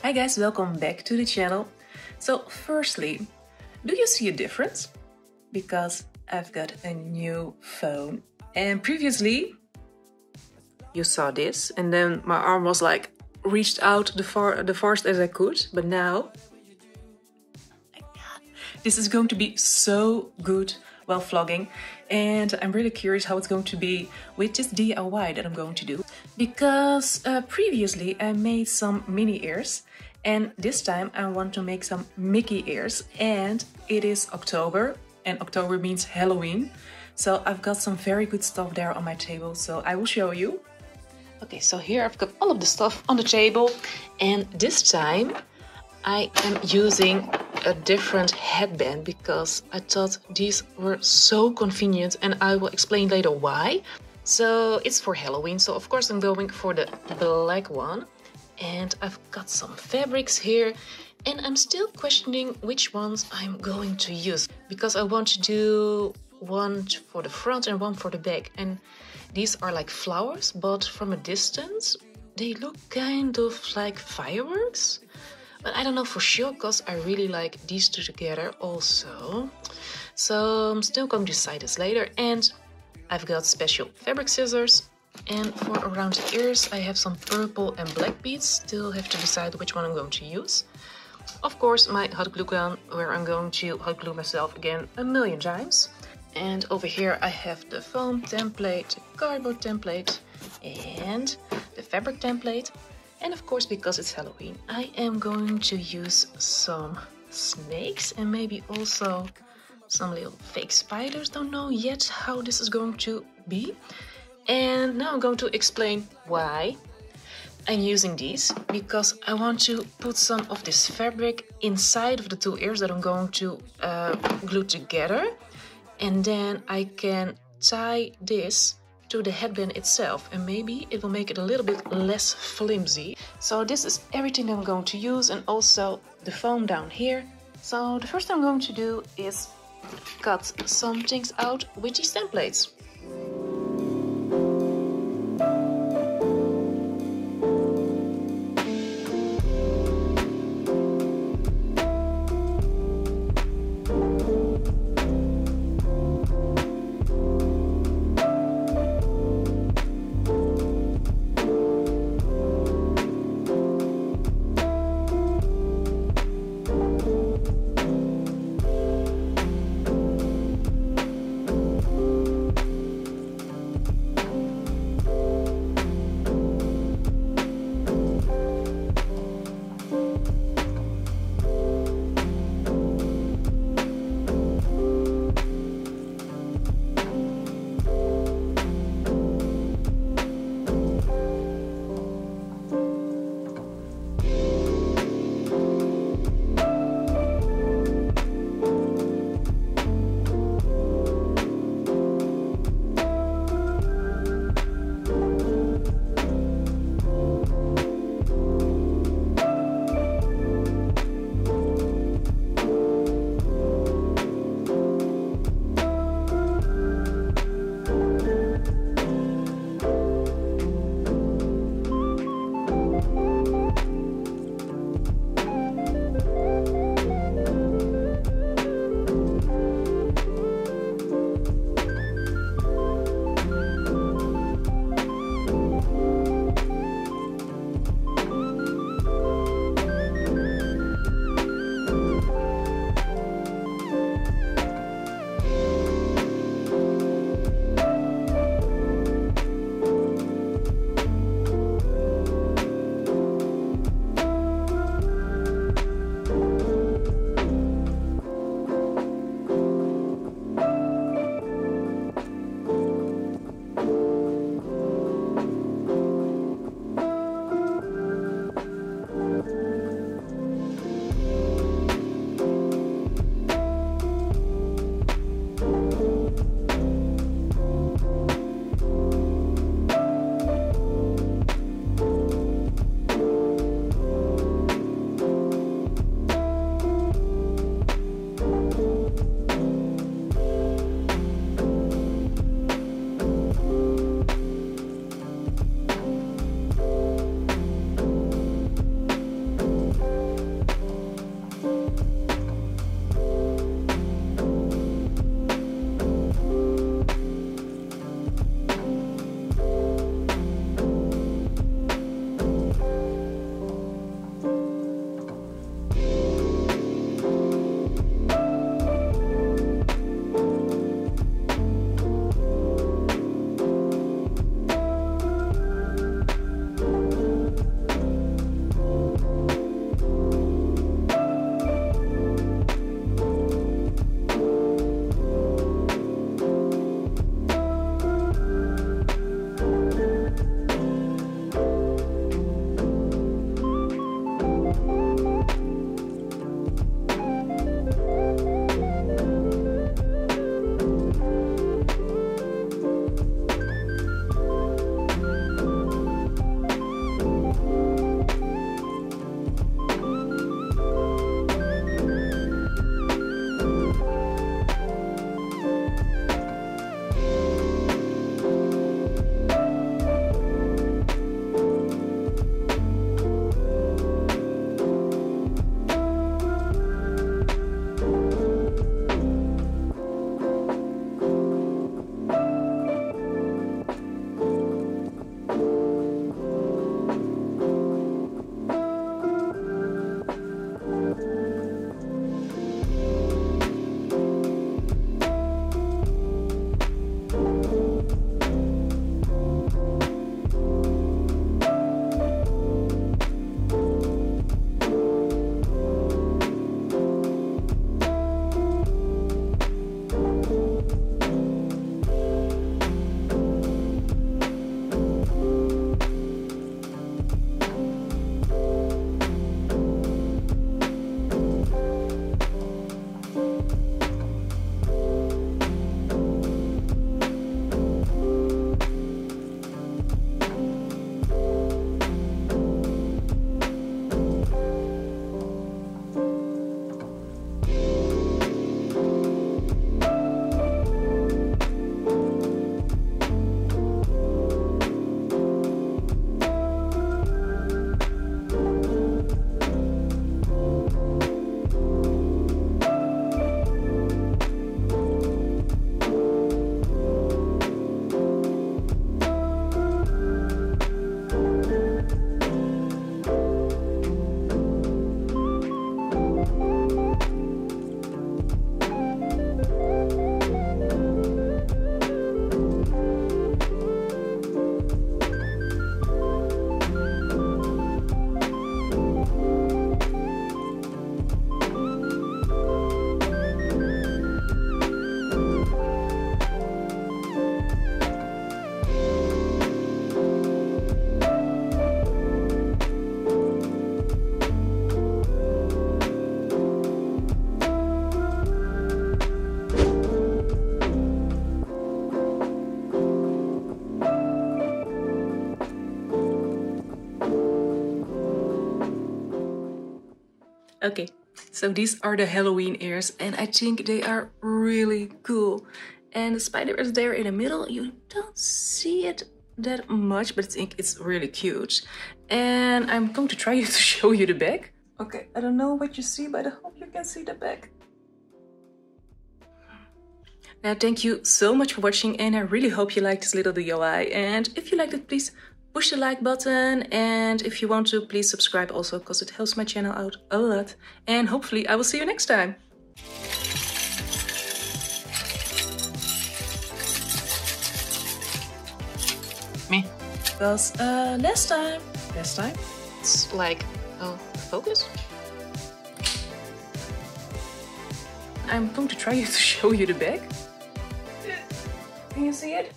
Hi guys, welcome back to the channel. So firstly, do you see a difference? Because I've got a new phone and previously you saw this and then my arm was like reached out the farthest as I could, but now this is going to be so good while vlogging, and I'm really curious how it's going to be with this DIY that I'm going to do, because previously I made some mini ears and this time I want to make some Mickey ears, and it is October and October means Halloween, so I've got some very good stuff there on my table, so I will show you. Okay, so here I've got all of the stuff on the table, and this time I am using a different headband because I thought these were so convenient, and I will explain later why. So it's for Halloween, so of course I'm going for the black one. And I've got some fabrics here, and I'm still questioning which ones I'm going to use, because I want to do one for the front and one for the back. And these are like flowers, but from a distance they look kind of like fireworks. But I don't know for sure, because I really like these two together also. So I'm still going to decide this later. And I've got special fabric scissors. And for around the ears I have some purple and black beads. Still have to decide which one I'm going to use. Of course my hot glue gun, where I'm going to hot glue myself again a million times. And over here I have the foam template, the cardboard template and the fabric template. And of course, because it's Halloween, I am going to use some snakes and maybe also some little fake spiders. Don't know yet how this is going to be. And now I'm going to explain why I'm using these, because I want to put some of this fabric inside of the two ears that I'm going to glue together, and then I can tie this to the headband itself, and maybe it will make it a little bit less flimsy. So this is everything that I'm going to use, and also the foam down here. So the first thing I'm going to do is cut some things out with these templates. Okay, so these are the Halloween ears and I think they are really cool. And the spider is there in the middle. You don't see it that much, but I think it's really cute. And I'm going to try to show you the back. Okay, I don't know what you see, but I hope you can see the back. Now, thank you so much for watching, and I really hope you liked this little DIY. And if you liked it, please push the like button. And if you want to, please subscribe also, because it helps my channel out a lot. And hopefully I will see you next time. Me. Because last time, it's like, oh, focus. I'm going to try to show you the back. Can you see it?